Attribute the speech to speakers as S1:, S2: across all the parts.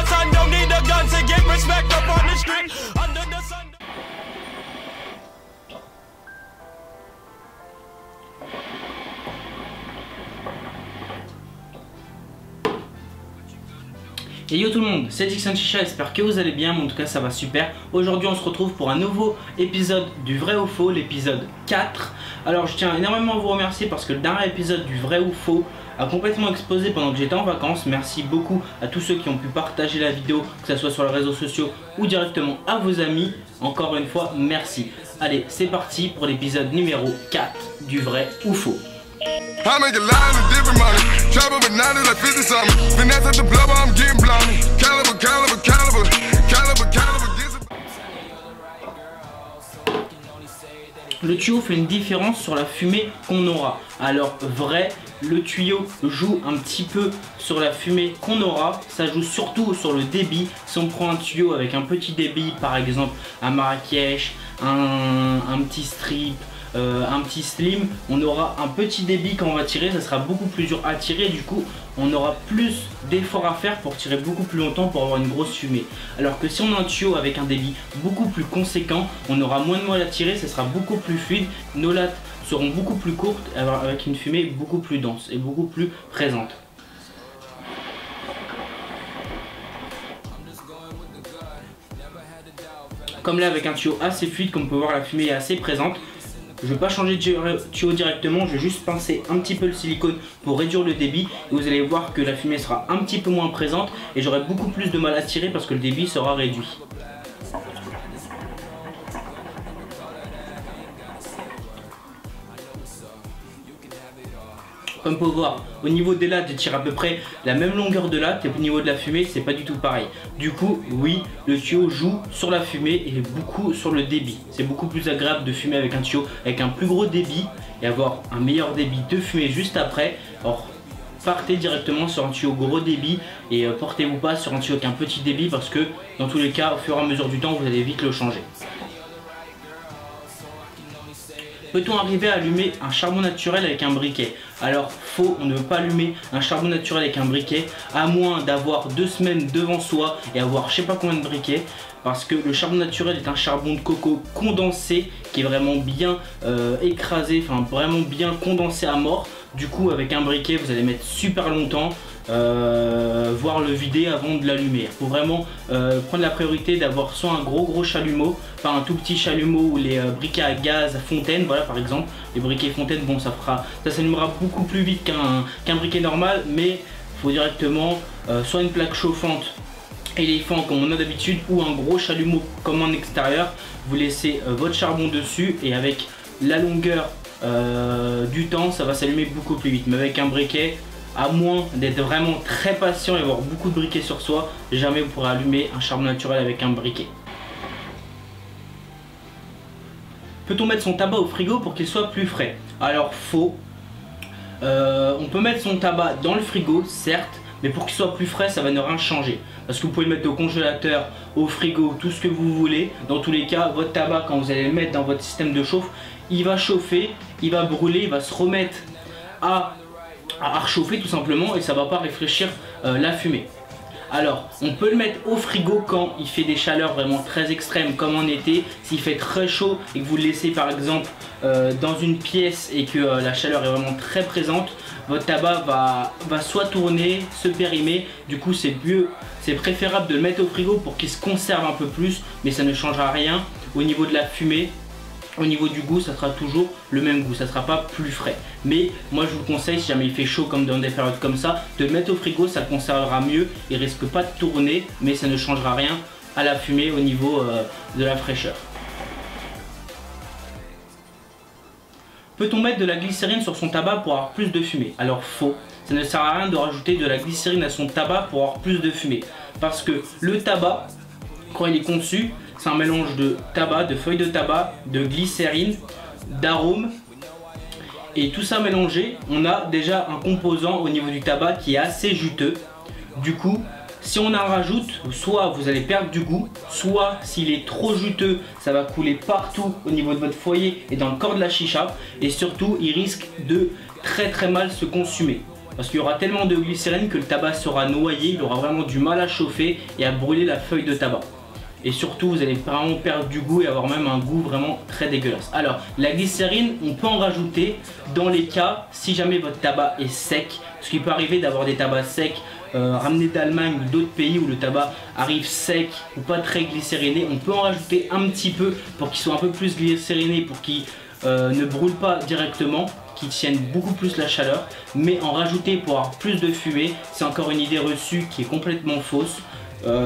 S1: the sun, don't need a gun to get respect up on the street. Under the sun.
S2: Et yo tout le monde, c'est Dixon Chicha, j'espère que vous allez bien, mais en tout cas ça va super. Aujourd'hui on se retrouve pour un nouveau épisode du vrai ou faux, l'épisode 4. Alors je tiens énormément à vous remercier parce que le dernier épisode du vrai ou faux a complètement explosé pendant que j'étais en vacances. Merci beaucoup à tous ceux qui ont pu partager la vidéo, que ce soit sur les réseaux sociaux ou directement à vos amis. Encore une fois, merci. Allez, c'est parti pour l'épisode numéro 4 du vrai ou faux.
S3: I make a lot of different money. Travel with 90 like 50 something. Finesse at the blow, I'm getting blonde. Caliber, caliber, caliber. Caliber, caliber.
S2: Le tuyau fait une différence sur la fumée qu'on aura. Alors vrai, le tuyau joue un petit peu sur la fumée qu'on aura. Ça joue surtout sur le débit. Si on prend un tuyau avec un petit débit, par exemple un Marrakech, un petit strip, un petit slim, on aura un petit débit quand on va tirer, ça sera beaucoup plus dur à tirer, du coup on aura plus d'efforts à faire pour tirer beaucoup plus longtemps pour avoir une grosse fumée. Alors que si on a un tuyau avec un débit beaucoup plus conséquent, on aura moins de mal à tirer, ça sera beaucoup plus fluide, nos lattes seront beaucoup plus courtes avec une fumée beaucoup plus dense et beaucoup plus présente. Comme là avec un tuyau assez fluide, comme on peut voir la fumée est assez présente. Je ne vais pas changer de tuyau directement, je vais juste pincer un petit peu le silicone pour réduire le débit. Et vous allez voir que la fumée sera un petit peu moins présente et j'aurai beaucoup plus de mal à tirer parce que le débit sera réduit. Comme vous pouvez voir, au niveau des lattes, je tire à peu près la même longueur de latte et au niveau de la fumée, c'est pas du tout pareil. Du coup, oui, le tuyau joue sur la fumée et beaucoup sur le débit. C'est beaucoup plus agréable de fumer avec un tuyau avec un plus gros débit et avoir un meilleur débit de fumée juste après. Alors, partez directement sur un tuyau gros débit et portez-vous pas sur un tuyau avec un petit débit parce que dans tous les cas, au fur et à mesure du temps, vous allez vite le changer. Peut-on arriver à allumer un charbon naturel avec un briquet? Alors faux, on ne peut pas allumer un charbon naturel avec un briquet à moins d'avoir 2 semaines devant soi et avoir je sais pas combien de briquets, parce que le charbon naturel est un charbon de coco condensé qui est vraiment bien écrasé, enfin vraiment bien condensé à mort. Du coup avec un briquet vous allez mettre super longtemps, voire le vider avant de l'allumer. Il faut vraiment prendre la priorité d'avoir soit un gros chalumeau, pas un tout petit chalumeau ou les briquets à gaz fontaine, voilà par exemple. Les briquets fontaine, bon ça s'allumera beaucoup plus vite qu'un briquet normal, mais il faut directement soit une plaque chauffante éléphant comme on a d'habitude ou un gros chalumeau comme en extérieur. Vous laissez votre charbon dessus et avec la longueur du temps ça va s'allumer beaucoup plus vite. Mais avec un briquet, à moins d'être vraiment très patient et avoir beaucoup de briquets sur soi, jamais vous pourrez allumer un charbon naturel avec un briquet. Peut-on mettre son tabac au frigo pour qu'il soit plus frais? Alors faux. On peut mettre son tabac dans le frigo, certes, mais pour qu'il soit plus frais, ça va ne rien changer. Parce que vous pouvez le mettre au congélateur, au frigo, tout ce que vous voulez. Dans tous les cas, votre tabac, quand vous allez le mettre dans votre système de chauffe, il va chauffer, il va brûler, il va se remettre à réchauffer tout simplement et ça va pas réfléchir la fumée. Alors on peut le mettre au frigo quand il fait des chaleurs vraiment très extrêmes comme en été. S'il fait très chaud et que vous le laissez par exemple dans une pièce et que la chaleur est vraiment très présente, votre tabac va soit tourner, se périmer. Du coup c'est mieux, c'est préférable de le mettre au frigo pour qu'il se conserve un peu plus, mais ça ne changera rien au niveau de la fumée. Au niveau du goût, ça sera toujours le même goût, ça sera pas plus frais. Mais moi je vous conseille, si jamais il fait chaud comme dans des périodes comme ça, de le mettre au frigo, ça le conservera mieux. Il risque pas de tourner, mais ça ne changera rien à la fumée au niveau de la fraîcheur. Peut-on mettre de la glycérine sur son tabac pour avoir plus de fumée? Alors faux, ça ne sert à rien de rajouter de la glycérine à son tabac pour avoir plus de fumée. Parce que le tabac, quand il est conçu, c'est un mélange de tabac, de feuilles de tabac, de glycérine, d'arômes. Et tout ça mélangé, on a déjà un composant au niveau du tabac qui est assez juteux. Du coup, si on en rajoute, soit vous allez perdre du goût, soit s'il est trop juteux, ça va couler partout au niveau de votre foyer et dans le corps de la chicha. Et surtout, il risque de très mal se consumer. Parce qu'il y aura tellement de glycérine que le tabac sera noyé, il aura vraiment du mal à chauffer et à brûler la feuille de tabac. Et surtout vous allez vraiment perdre du goût et avoir même un goût vraiment très dégueulasse. Alors la glycérine, on peut en rajouter dans les cas si jamais votre tabac est sec. Parce qu'il peut arriver d'avoir des tabacs secs ramenés d'Allemagne ou d'autres pays où le tabac arrive sec ou pas très glycériné. On peut en rajouter un petit peu pour qu'il soit un peu plus glycériné, pour qu'il ne brûle pas directement, qui tiennent beaucoup plus la chaleur. Mais en rajouter pour avoir plus de fumée, c'est encore une idée reçue qui est complètement fausse.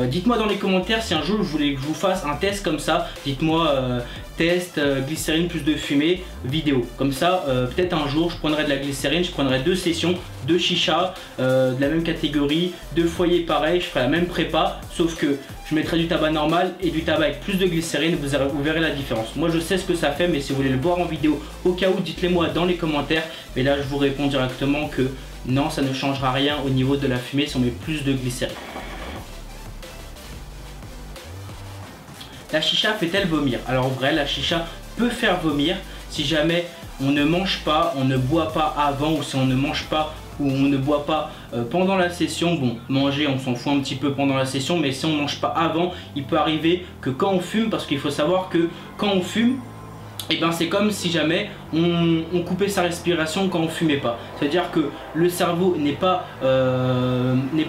S2: Dites-moi dans les commentaires si un jour je voulais que je vous fasse un test comme ça. Dites-moi test glycérine plus de fumée vidéo. Comme ça peut-être un jour je prendrai de la glycérine, je prendrai 2 sessions, 2 chichas de la même catégorie, 2 foyers pareils, je ferai la même prépa, sauf que je mettrai du tabac normal et du tabac avec plus de glycérine, vous verrez la différence. Moi je sais ce que ça fait, mais si vous voulez le voir en vidéo au cas où, dites-le moi dans les commentaires. Mais là je vous réponds directement que non, ça ne changera rien au niveau de la fumée si on met plus de glycérine. La chicha fait-elle vomir? Alors en vrai, la chicha peut faire vomir si jamais on ne mange pas, on ne boit pas avant, ou si on ne mange pas ou on ne boit pas pendant la session. Bon, manger on s'en fout un petit peu pendant la session, mais si on ne mange pas avant, il peut arriver que quand on fume, parce qu'il faut savoir que quand on fume, et ben c'est comme si jamais on coupait sa respiration quand on fumait pas. C'est-à-dire que le cerveau n'est pas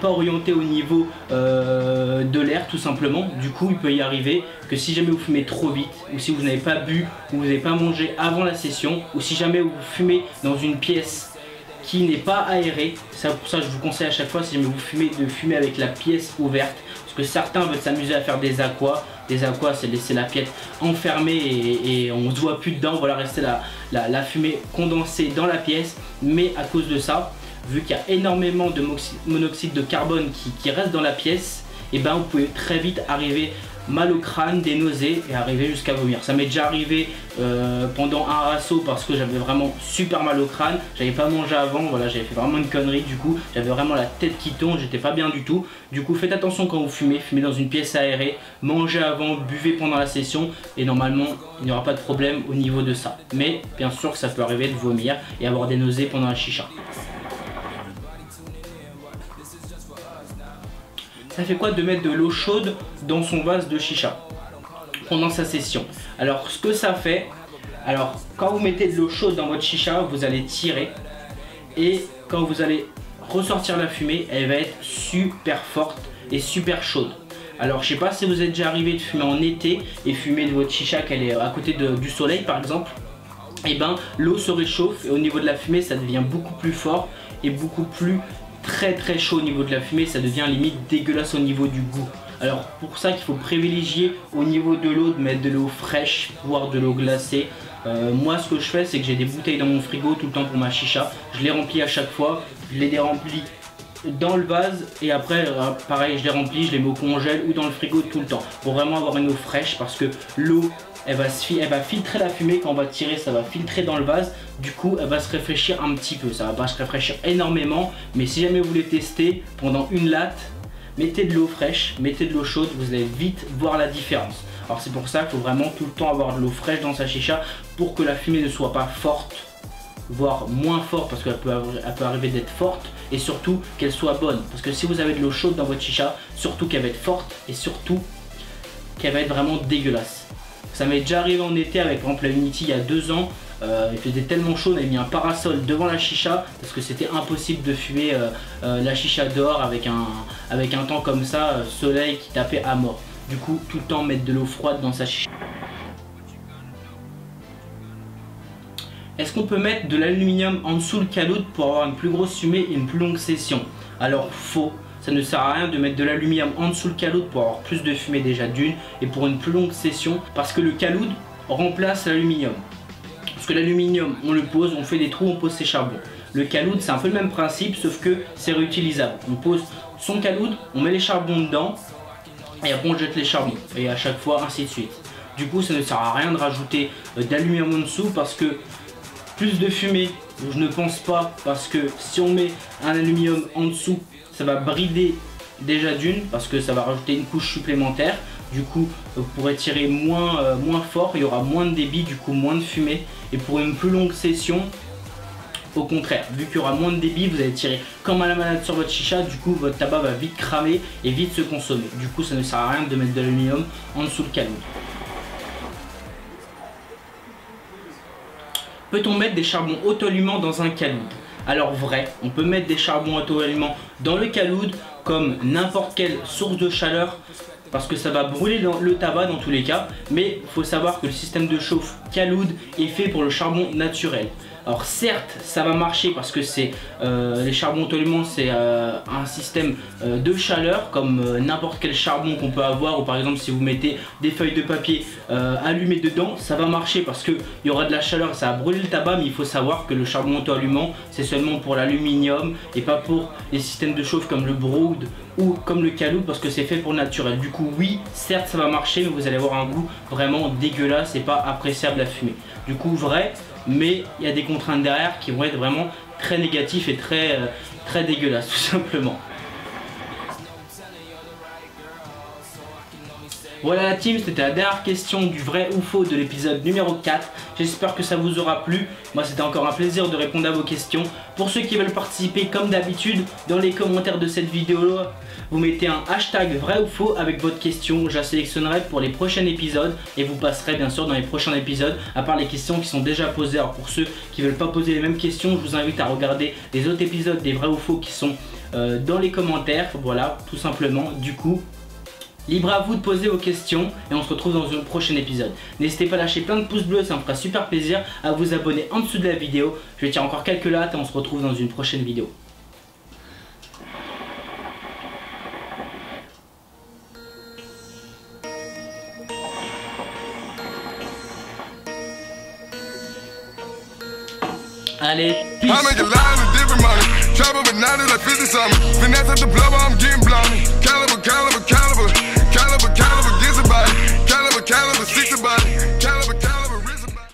S2: orienté au niveau de l'air tout simplement. Du coup il peut y arriver que si jamais vous fumez trop vite, ou si vous n'avez pas bu, ou vous n'avez pas mangé avant la session, ou si jamais vous fumez dans une pièce qui n'est pas aérée, pour ça je vous conseille à chaque fois, si jamais vous fumez, de fumer avec la pièce ouverte. Parce que certains veulent s'amuser à faire des aquas. Des aquas, c'est laisser la pièce enfermée et on ne se voit plus dedans. Voilà, rester la fumée condensée dans la pièce. Mais à cause de ça, vu qu'il y a énormément de monoxyde de carbone qui reste dans la pièce, et ben vous pouvez très vite arriver mal au crâne, des nausées et arriver jusqu'à vomir. Ça m'est déjà arrivé pendant un rasso parce que j'avais vraiment super mal au crâne. J'avais pas mangé avant, voilà, j'avais fait vraiment une connerie. Du coup j'avais vraiment la tête qui tourne, j'étais pas bien du tout. Du coup faites attention quand vous fumez, fumez dans une pièce aérée, mangez avant, buvez pendant la session et normalement il n'y aura pas de problème au niveau de ça. Mais bien sûr que ça peut arriver de vomir et avoir des nausées pendant la chicha. Ça fait quoi de mettre de l'eau chaude dans son vase de chicha pendant sa session? Alors ce que ça fait, alors quand vous mettez de l'eau chaude dans votre chicha, vous allez tirer et quand vous allez ressortir la fumée, elle va être super forte et super chaude. Alors je sais pas si vous êtes déjà arrivé de fumer en été et fumer de votre chicha qu'elle est à côté du soleil par exemple, et ben l'eau se réchauffe et au niveau de la fumée ça devient beaucoup plus fort et beaucoup plus très chaud au niveau de la fumée, ça devient limite dégueulasse au niveau du goût. Alors pour ça qu'il faut privilégier au niveau de l'eau de mettre de l'eau fraîche, voire de l'eau glacée. Moi ce que je fais c'est que j'ai des bouteilles dans mon frigo tout le temps pour ma chicha, je les remplis à chaque fois, je les déremplis dans le vase et après pareil je les remplis, je les mets au congèle ou dans le frigo tout le temps pour vraiment avoir une eau fraîche, parce que l'eau elle va filtrer la fumée. Quand on va tirer, ça va filtrer dans le vase. Du coup, elle va se réfléchir un petit peu. Ça va pas se réfléchir énormément. Mais si jamais vous voulez tester pendant une latte, mettez de l'eau fraîche, mettez de l'eau chaude. Vous allez vite voir la différence. Alors c'est pour ça qu'il faut vraiment tout le temps avoir de l'eau fraîche dans sa chicha pour que la fumée ne soit pas forte, voire moins forte, parce qu'elle peut arriver d'être forte. Et surtout qu'elle soit bonne. Parce que si vous avez de l'eau chaude dans votre chicha, surtout qu'elle va être forte et surtout qu'elle va être vraiment dégueulasse. Ça m'est déjà arrivé en été avec par exemple la Unity il y a 2 ans. Il faisait tellement chaud, on avait mis un parasol devant la chicha parce que c'était impossible de fumer la chicha dehors avec un temps comme ça, soleil qui tapait à mort. Du coup, tout le temps mettre de l'eau froide dans sa chicha. Est-ce qu'on peut mettre de l'aluminium en dessous le caloude pour avoir une plus grosse fumée et une plus longue session? Alors faux. Ça ne sert à rien de mettre de l'aluminium en dessous le caloude pour avoir plus de fumée déjà d'une et pour une plus longue session, parce que le caloude remplace l'aluminium. Parce que l'aluminium on le pose, on fait des trous, on pose ses charbons. Le caloude c'est un peu le même principe sauf que c'est réutilisable. On pose son caloude, on met les charbons dedans et après on jette les charbons et à chaque fois ainsi de suite. Du coup ça ne sert à rien de rajouter d'aluminium en dessous parce que plus de fumée, je ne pense pas, parce que si on met un aluminium en dessous, ça va brider déjà d'une, parce que ça va rajouter une couche supplémentaire. Du coup, vous pourrez tirer moins fort, il y aura moins de débit, du coup moins de fumée. Et pour une plus longue session, Au contraire, vu qu'il y aura moins de débit, vous allez tirer comme à la manette sur votre chicha, du coup votre tabac va vite cramer et vite se consommer. Du coup ça ne sert à rien de mettre de l'aluminium en dessous le caloud. Peut-on mettre des charbons auto-allumants dans un caloud? Alors vrai, on peut mettre des charbons auto-allumants dans le caloud comme n'importe quelle source de chaleur parce que ça va brûler le tabac dans tous les cas, mais il faut savoir que le système de chauffe caloud est fait pour le charbon naturel. Alors certes ça va marcher parce que c'est les charbons auto-allumants, c'est un système de chaleur comme n'importe quel charbon qu'on peut avoir, ou par exemple si vous mettez des feuilles de papier allumées dedans, ça va marcher parce qu'il y aura de la chaleur, ça va brûler le tabac, mais il faut savoir que le charbon auto-allumant c'est seulement pour l'aluminium et pas pour les systèmes de chauffe comme le Brood ou comme le caloud, parce que c'est fait pour le naturel. Du coup oui, certes ça va marcher, mais vous allez avoir un goût vraiment dégueulasse et pas appréciable à fumer. Du coup vrai, mais il y a des contraintes derrière qui vont être vraiment très négatifs et très dégueulasses tout simplement. Voilà la team, c'était la dernière question du vrai ou faux de l'épisode numéro 4. J'espère que ça vous aura plu. Moi c'était encore un plaisir de répondre à vos questions. Pour ceux qui veulent participer comme d'habitude, dans les commentaires de cette vidéo, vous mettez un hashtag vrai ou faux avec votre question. Je la sélectionnerai pour les prochains épisodes et vous passerez bien sûr dans les prochains épisodes, à part les questions qui sont déjà posées. Alors pour ceux qui ne veulent pas poser les mêmes questions, je vous invite à regarder les autres épisodes des vrais ou faux qui sont dans les commentaires. Voilà, tout simplement. Du coup, libre à vous de poser vos questions et on se retrouve dans un prochain épisode. N'hésitez pas à lâcher plein de pouces bleus, ça me fera super plaisir, à vous abonner en dessous de la vidéo. Je vais tirer encore quelques lattes et on se retrouve dans une prochaine vidéo. Allez, peace.